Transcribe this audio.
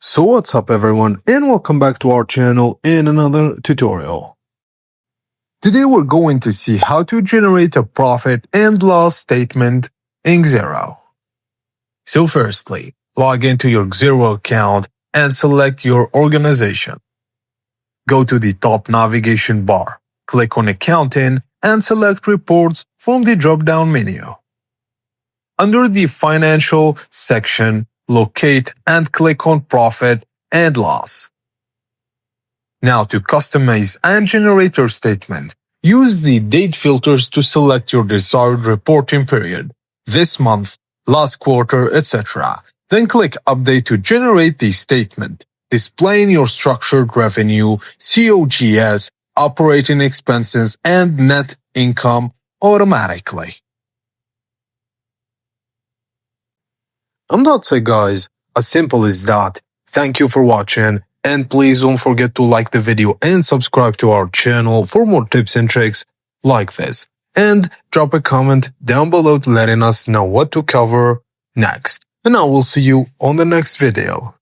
So what's up everyone, and welcome back to our channel in another tutorial. Today we're going to see how to generate a profit and loss statement in Xero. So firstly, log into your Xero account and select your organization. Go to the top navigation bar, click on Accounting and select Reports from the drop-down menu. Under the Financial section, locate and click on Profit and Loss. Now to customize and generate your statement, use the date filters to select your desired reporting period, this month, last quarter, etc. Then click Update to generate the statement, displaying your structured revenue, COGS, operating expenses, and net income automatically. And that's it guys, as simple as that. Thank you for watching, and please don't forget to like the video and subscribe to our channel for more tips and tricks like this. And drop a comment down below letting us know what to cover next. And I will see you on the next video.